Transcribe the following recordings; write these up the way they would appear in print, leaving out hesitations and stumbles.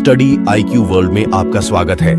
Study IQ world में आपका स्वागत है।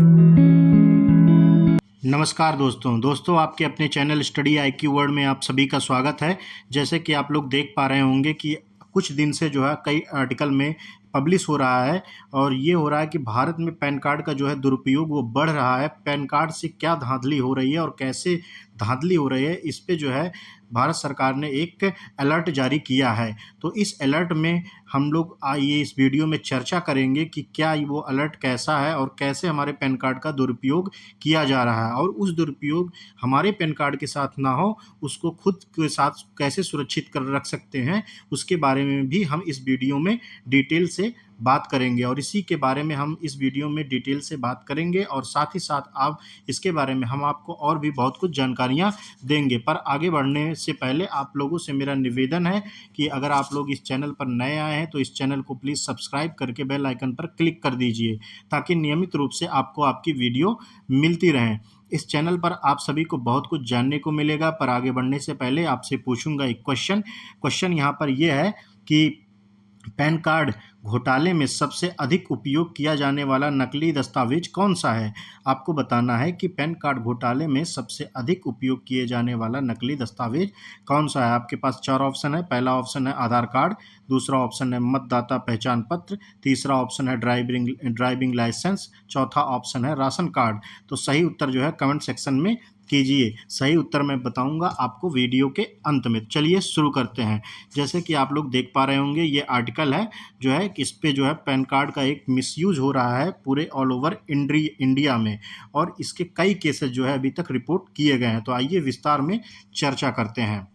नमस्कार दोस्तों आपके अपने चैनल स्टडी IQ वर्ल्ड में आप सभी का स्वागत है। जैसे कि आप लोग देख पा रहे होंगे कि कुछ दिन से जो है कई आर्टिकल में पब्लिश हो रहा है और ये हो रहा है कि भारत में पैन कार्ड का जो है दुरुपयोग वो बढ़ रहा है। पैन कार्ड से क्या धांधली हो रही है और कैसे धांधली हो रही है, इस पे जो है भारत सरकार ने एक अलर्ट जारी किया है। तो इस अलर्ट में हम लोग आइए इस वीडियो में चर्चा करेंगे कि क्या वो अलर्ट कैसा है और कैसे हमारे पैन कार्ड का दुरुपयोग किया जा रहा है और उस दुरुपयोग हमारे पैन कार्ड के साथ ना हो, उसको खुद के साथ कैसे सुरक्षित कर रख सकते हैं, उसके बारे में भी हम इस वीडियो में डिटेल से बात करेंगे। और इसी के बारे में हम इस वीडियो में डिटेल से बात करेंगे और साथ ही साथ आप इसके बारे में हम आपको और भी बहुत कुछ जानकारियां देंगे। पर आगे बढ़ने से पहले आप लोगों से मेरा निवेदन है कि अगर आप लोग इस चैनल पर नए आए हैं तो इस चैनल को प्लीज़ सब्सक्राइब करके बेल आइकन पर क्लिक कर दीजिए ताकि नियमित रूप से आपको आपकी वीडियो मिलती रहें। इस चैनल पर आप सभी को बहुत कुछ जानने को मिलेगा। पर आगे बढ़ने से पहले आपसे पूछूंगा एक क्वेश्चन यहाँ पर यह है कि पैन कार्ड घोटाले में सबसे अधिक उपयोग किया जाने वाला नकली दस्तावेज कौन सा है। आपको बताना है कि पैन कार्ड घोटाले में सबसे अधिक उपयोग किए जाने वाला नकली दस्तावेज कौन सा है। आपके पास 4 ऑप्शन है। पहला ऑप्शन है आधार कार्ड, दूसरा ऑप्शन है मतदाता पहचान पत्र, तीसरा ऑप्शन है ड्राइविंग लाइसेंस, चौथा ऑप्शन है राशन कार्ड। तो सही उत्तर जो है कमेंट सेक्शन में कीजिए। सही उत्तर मैं बताऊंगा आपको वीडियो के अंत में। चलिए शुरू करते हैं। जैसे कि आप लोग देख पा रहे होंगे ये आर्टिकल है जो है कि इस पे जो है पैन कार्ड का एक मिसयूज हो रहा है पूरे ऑल ओवर इंडिया में और इसके कई केसेस जो है अभी तक रिपोर्ट किए गए हैं। तो आइए विस्तार में चर्चा करते हैं।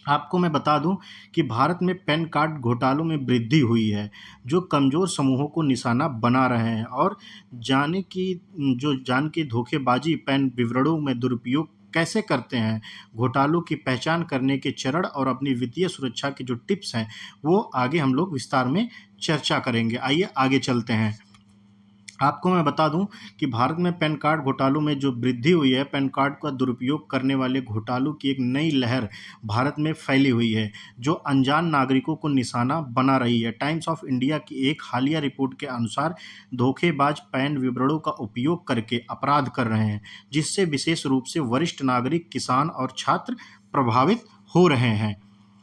आपको मैं बता दूं कि भारत में पैन कार्ड घोटालों में वृद्धि हुई है जो कमज़ोर समूहों को निशाना बना रहे हैं और जान की धोखेबाजी पैन विवरणों में दुरुपयोग कैसे करते हैं। घोटालों की पहचान करने के चरण और अपनी वित्तीय सुरक्षा के जो टिप्स हैं वो आगे हम लोग विस्तार में चर्चा करेंगे। आइए आगे चलते हैं। आपको मैं बता दूं कि भारत में पैन कार्ड घोटालों में जो वृद्धि हुई है, पैन कार्ड का दुरुपयोग करने वाले घोटालों की एक नई लहर भारत में फैली हुई है जो अनजान नागरिकों को निशाना बना रही है। टाइम्स ऑफ इंडिया की एक हालिया रिपोर्ट के अनुसार धोखेबाज पैन विवरणों का उपयोग करके अपराध कर रहे हैं जिससे विशेष रूप से वरिष्ठ नागरिक, किसान और छात्र प्रभावित हो रहे हैं।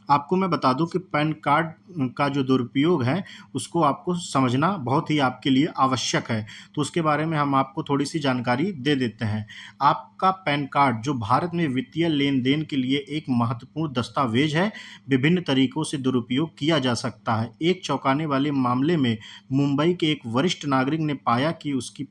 आपको मैं बता दूं कि पैन कार्ड का जो दुरुपयोग है उसको आपको समझना बहुत ही आपके लिए आवश्यक है। तो उसके बारे में हम आपको थोड़ी सी जानकारी दे देते हैं। आपका पैन कार्ड जो भारत में वित्तीय लेन देन के लिए एक महत्वपूर्ण दस्तावेज है, विभिन्न तरीकों से दुरुपयोग किया जा सकता है। एक चौंकाने वाले मामले में मुंबई के एक वरिष्ठ नागरिक ने पाया कि उसकी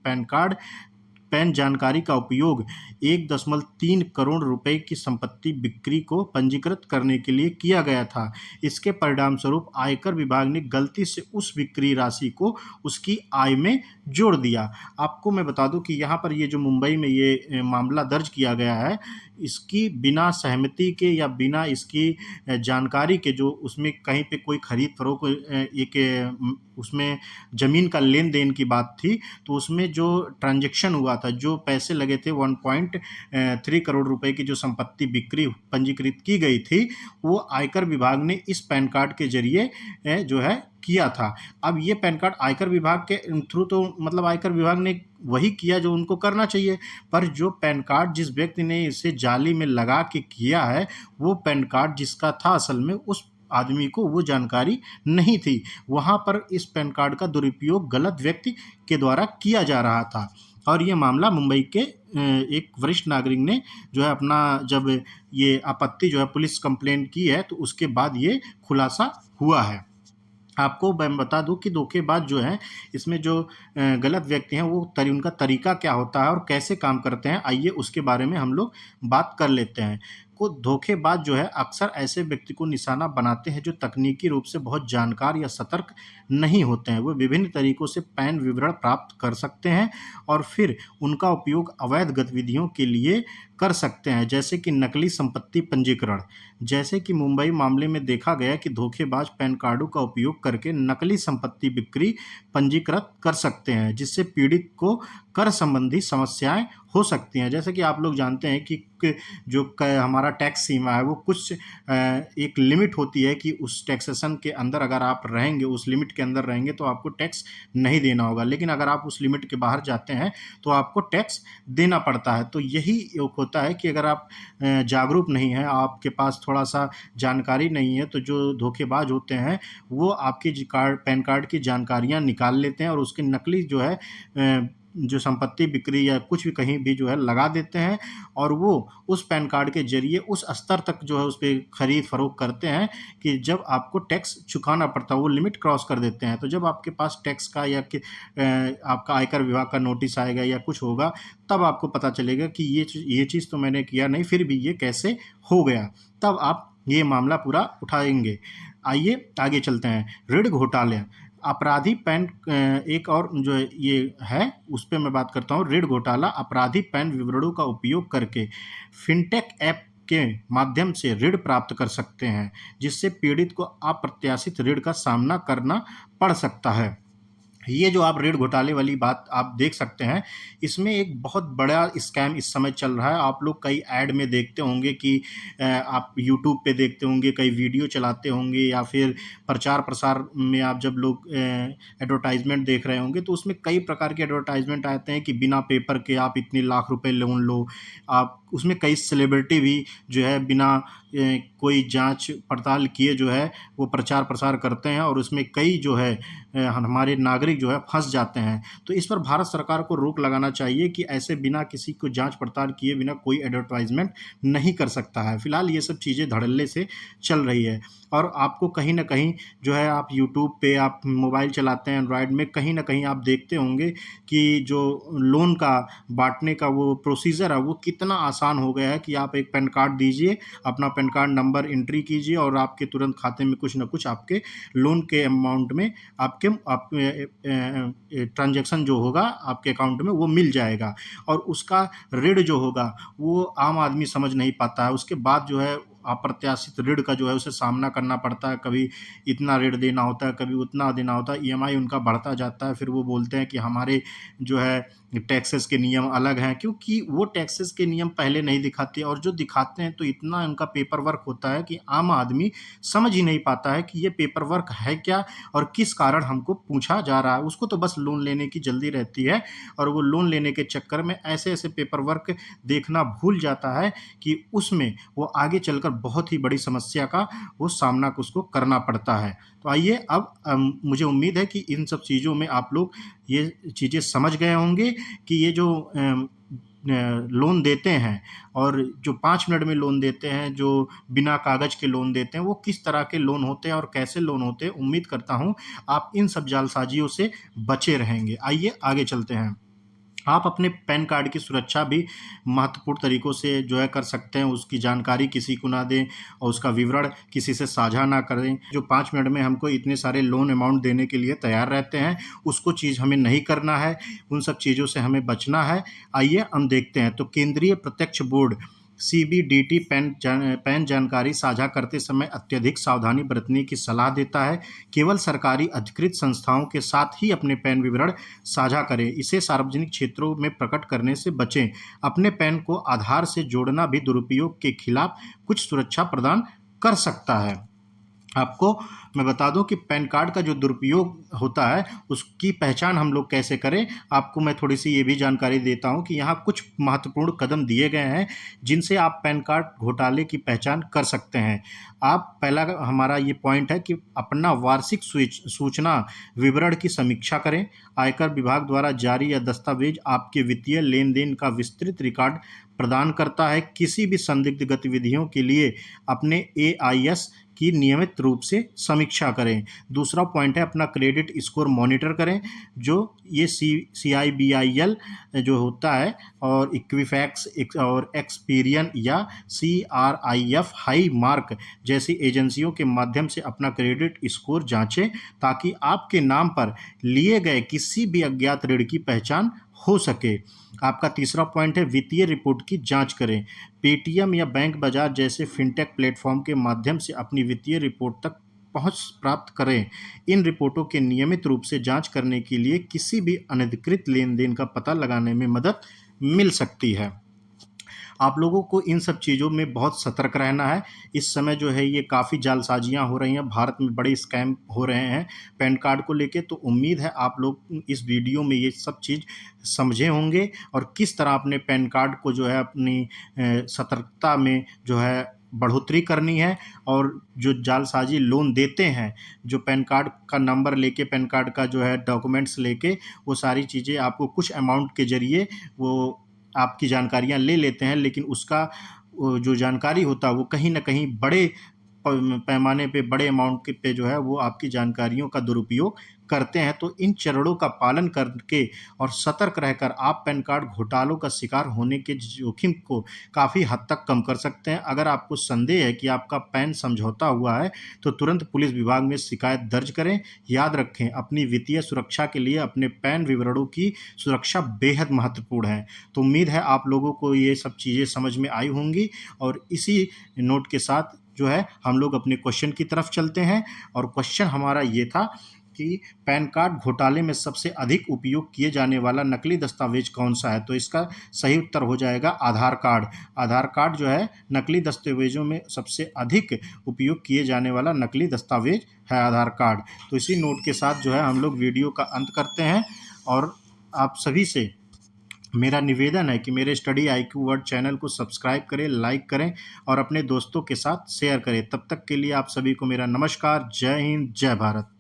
पैन जानकारी का उपयोग 1.3 करोड़ रुपए की संपत्ति बिक्री को पंजीकृत करने के लिए किया गया था। इसके परिणामस्वरूप आयकर विभाग ने गलती से उस बिक्री राशि को उसकी आय में जोड़ दिया। आपको मैं बता दूं कि यहाँ पर ये जो मुंबई में ये मामला दर्ज किया गया है, इसकी बिना सहमति के या बिना इसकी जानकारी के जो उसमें कहीं पे कोई खरीद फरोख्त उसमें ज़मीन का लेन देन की बात थी, तो उसमें जो ट्रांजैक्शन हुआ था, जो पैसे लगे थे 1.3 करोड़ रुपए की जो संपत्ति बिक्री पंजीकृत की गई थी, वो आयकर विभाग ने इस पैन कार्ड के जरिए जो है किया था। अब ये पैन कार्ड आयकर विभाग के थ्रू, तो मतलब आयकर विभाग ने वही किया जो उनको करना चाहिए, पर जो पैन कार्ड जिस व्यक्ति ने इसे जाली में लगा के किया है, वो पैन कार्ड जिसका था असल में उस आदमी को वो जानकारी नहीं थी। वहाँ पर इस पैन कार्ड का दुरुपयोग गलत व्यक्ति के द्वारा किया जा रहा था और ये मामला मुंबई के एक वरिष्ठ नागरिक ने जो है अपना जब ये आपत्ति जो है पुलिस कंप्लेंट की है तो उसके बाद ये खुलासा हुआ है। आपको मैं बता दूं कि धोखेबाज जो है इसमें जो गलत व्यक्ति हैं वो उनका तरीका क्या होता है और कैसे काम करते हैं, आइए उसके बारे में हम लोग बात कर लेते हैं। धोखेबाज जो है अक्सर ऐसे व्यक्ति को निशाना बनाते हैं जो तकनीकी रूप से बहुत जानकार या सतर्क नहीं होते हैं। वो विभिन्न तरीकों से पैन विवरण प्राप्त कर सकते हैं और फिर उनका उपयोग अवैध गतिविधियों के लिए कर सकते हैं, जैसे कि नकली संपत्ति पंजीकरण। जैसे कि मुंबई मामले में देखा गया कि धोखेबाज पैन कार्डों का उपयोग करके नकली संपत्ति बिक्री पंजीकृत कर सकते हैं जिससे पीड़ित को कर संबंधी समस्याएं हो सकती हैं। जैसे कि आप लोग जानते हैं कि जो हमारा टैक्स सीमा है वो कुछ एक लिमिट होती है कि उस टैक्सेशन के अंदर अगर आप रहेंगे, उस लिमिट के अंदर रहेंगे तो आपको टैक्स नहीं देना होगा। लेकिन अगर आप उस लिमिट के बाहर जाते हैं तो आपको टैक्स देना पड़ता है। तो यही एक होता है कि अगर आप जागरूक नहीं हैं, आपके पास थोड़ा-सा जानकारी नहीं है, तो जो धोखेबाज होते हैं वो आपके पैन कार्ड की जानकारियाँ निकाल लेते हैं और उसकी नकली जो है जो संपत्ति बिक्री या कुछ भी कहीं भी जो है लगा देते हैं और वो उस पैन कार्ड के ज़रिए उस स्तर तक जो है उस पे खरीद-फ़रोख्त करते हैं कि जब आपको टैक्स चुकाना पड़ता है, वो लिमिट क्रॉस कर देते हैं। तो जब आपके पास टैक्स का या आपका आयकर विभाग का नोटिस आएगा या कुछ होगा, तब आपको पता चलेगा कि ये चीज़ तो मैंने किया नहीं, फिर भी ये कैसे हो गया? तब आप ये मामला पूरा उठाएँगे। आइए आगे चलते हैं। ऋण घोटाले, आपराधिक पैन एक और जो है ये है, उस पे मैं बात करता हूँ। ऋण घोटाला आपराधिक पैन विवरणों का उपयोग करके फ़िनटेक ऐप के माध्यम से ऋण प्राप्त कर सकते हैं, जिससे पीड़ित को अप्रत्याशित ऋण का सामना करना पड़ सकता है। ये जो आप ऋण घोटाले वाली बात आप देख सकते हैं, इसमें एक बहुत बड़ा स्कैम इस समय चल रहा है। आप लोग कई ऐड में देखते होंगे कि आप यूट्यूब पे देखते होंगे, कई वीडियो चलाते होंगे या फिर प्रचार-प्रसार में आप जब लोग एडवर्टाइज़मेंट देख रहे होंगे, तो उसमें कई प्रकार के एडवर्टाइज़मेंट आते हैं कि बिना पेपर के आप इतने लाख रुपए लोन लो। आप उसमें कई सेलिब्रिटी भी जो है बिना कोई जाँच पड़ताल किए जो है वो प्रचार-प्रसार करते हैं और उसमें कई जो है हमारे नागरिक जो है फँस जाते हैं। तो इस पर भारत सरकार को रोक लगाना चाहिए कि ऐसे बिना किसी को जाँच पड़ताल किए बिना कोई एडवर्टाइज़मेंट नहीं कर सकता है। फ़िलहाल ये सब चीज़ें धड़ल्ले से चल रही है और आपको कहीं न कहीं जो है आप यूट्यूब पे आप मोबाइल चलाते हैं एंड्रॉयड में, कहीं न कहीं आप देखते होंगे कि जो लोन का बाँटने का वो प्रोसीजर है वो कितना आसान हो गया है कि आप एक पैन कार्ड दीजिए, अपना पैन कार्ड नंबर एंट्री कीजिए और आपके तुरंत खाते में कुछ न कुछ आपके लोन के अमाउंट में आपके ट्रांज़ैक्शन जो होगा आपके अकाउंट में वो मिल जाएगा और उसका ऋण जो होगा वो आम आदमी समझ नहीं पाता है। उसके बाद जो है अप्रत्याशित ऋण का जो है उसे सामना करना पड़ता है। कभी इतना ऋण देना होता है, कभी उतना देना होता है, ईएमआई उनका बढ़ता जाता है। फिर वो बोलते हैं कि हमारे जो है टैक्सेस के नियम अलग हैं, क्योंकि वो टैक्सेस के नियम पहले नहीं दिखाते और जो दिखाते हैं तो इतना उनका पेपर वर्क होता है कि आम आदमी समझ ही नहीं पाता है कि ये पेपर वर्क है क्या और किस कारण हमको पूछा जा रहा है। उसको तो बस लोन लेने की जल्दी रहती है और वो लोन लेने के चक्कर में ऐसे-ऐसे पेपर वर्क देखना भूल जाता है कि उसमें वो आगे चलकर बहुत ही बड़ी समस्या का वो सामना उसको करना पड़ता है। तो आइए अब मुझे उम्मीद है कि इन सब चीज़ों में आप लोग ये चीज़ें समझ गए होंगे कि ये जो लोन देते हैं और जो 5 मिनट में लोन देते हैं, जो बिना कागज़ के लोन देते हैं, वो किस तरह के लोन होते हैं और कैसे लोन होते हैं। उम्मीद करता हूँ आप इन सब जालसाजियों से बचे रहेंगे। आइए आगे चलते हैं। आप अपने पैन कार्ड की सुरक्षा भी महत्वपूर्ण तरीकों से जो है कर सकते हैं। उसकी जानकारी किसी को ना दें और उसका विवरण किसी से साझा ना करें। जो 5 मिनट में हमको इतने सारे लोन अमाउंट देने के लिए तैयार रहते हैं, उसको चीज़ हमें नहीं करना है, उन सब चीज़ों से हमें बचना है। आइए हम देखते हैं। तो केंद्रीय प्रत्यक्ष बोर्ड सीबीडीटी पैन जानकारी साझा करते समय अत्यधिक सावधानी बरतने की सलाह देता है। केवल सरकारी अधिकृत संस्थाओं के साथ ही अपने पैन विवरण साझा करें। इसे सार्वजनिक क्षेत्रों में प्रकट करने से बचें। अपने पैन को आधार से जोड़ना भी दुरुपयोग के खिलाफ कुछ सुरक्षा प्रदान कर सकता है। आपको मैं बता दूं कि पैन कार्ड का जो दुरुपयोग होता है उसकी पहचान हम लोग कैसे करें, आपको मैं थोड़ी-सी ये भी जानकारी देता हूं कि यहाँ कुछ महत्वपूर्ण कदम दिए गए हैं जिनसे आप पैन कार्ड घोटाले की पहचान कर सकते हैं। आप पहला हमारा ये पॉइंट है कि अपना वार्षिक सूचना विवरण की समीक्षा करें। आयकर विभाग द्वारा जारी यह दस्तावेज आपके वित्तीय लेन-देन का विस्तृत रिकॉर्ड प्रदान करता है। किसी भी संदिग्ध गतिविधियों के लिए अपने एआईएस की नियमित रूप से समीक्षा करें। दूसरा पॉइंट है अपना क्रेडिट स्कोर मॉनिटर करें। जो ये सीआईबीआईएल जो होता है और इक्विफैक्स और एक्सपीरियन या सीआरआईएफ हाई मार्क जैसी एजेंसियों के माध्यम से अपना क्रेडिट स्कोर जांचें, ताकि आपके नाम पर लिए गए किसी भी अज्ञात ऋण की पहचान हो सके। आपका तीसरा पॉइंट है वित्तीय रिपोर्ट की जांच करें। पेटीएम या बैंक बाजार जैसे फिनटेक प्लेटफॉर्म के माध्यम से अपनी वित्तीय रिपोर्ट तक पहुंच प्राप्त करें। इन रिपोर्टों के नियमित रूप से जांच करने के लिए किसी भी अनधिकृत लेन देन का पता लगाने में मदद मिल सकती है। आप लोगों को इन सब चीज़ों में बहुत सतर्क रहना है। इस समय जो है ये काफ़ी जालसाजियाँ हो रही हैं, भारत में बड़े स्कैम हो रहे हैं पैन कार्ड को लेके, तो उम्मीद है आप लोग इस वीडियो में ये सब चीज़ समझे होंगे और किस तरह अपने पैन कार्ड को जो है अपनी सतर्कता में जो है बढ़ोतरी करनी है। और जो जालसाजी लोन देते हैं, जो पैन कार्ड का नंबर लेके, पैन कार्ड का जो है डॉक्यूमेंट्स लेके, वो सारी चीज़ें आपको कुछ अमाउंट के ज़रिए वो आपकी जानकारियाँ ले लेते हैं, लेकिन उसका वो जो जानकारी होता है वो कहीं न कहीं बड़े पैमाने पे, बड़े अमाउंट के पे जो है वो आपकी जानकारियों का दुरुपयोग करते हैं। तो इन चरणों का पालन करके और सतर्क रहकर आप पैन कार्ड घोटालों का शिकार होने के जोखिम को काफ़ी हद तक कम कर सकते हैं। अगर आपको संदेह है कि आपका पैन समझौता हुआ है, तो तुरंत पुलिस विभाग में शिकायत दर्ज करें। याद रखें, अपनी वित्तीय सुरक्षा के लिए अपने पैन विवरणों की सुरक्षा बेहद महत्वपूर्ण है। तो उम्मीद है आप लोगों को ये सब चीज़ें समझ में आई होंगी और इसी नोट के साथ जो है हम लोग अपने क्वेश्चन की तरफ चलते हैं। और क्वेश्चन हमारा ये था कि पैन कार्ड घोटाले में सबसे अधिक उपयोग किए जाने वाला नकली दस्तावेज कौन-सा है? तो इसका सही उत्तर हो जाएगा आधार कार्ड। आधार कार्ड जो है नकली दस्तावेज़ों में सबसे अधिक उपयोग किए जाने वाला नकली दस्तावेज है आधार कार्ड। तो इसी नोट के साथ जो है हम लोग वीडियो का अंत करते हैं और आप सभी से मेरा निवेदन है कि मेरे स्टडी आईक्यू वर्ल्ड चैनल को सब्सक्राइब करें, लाइक करें और अपने दोस्तों के साथ शेयर करें। तब तक के लिए आप सभी को मेरा नमस्कार। जय हिंद, जय भारत।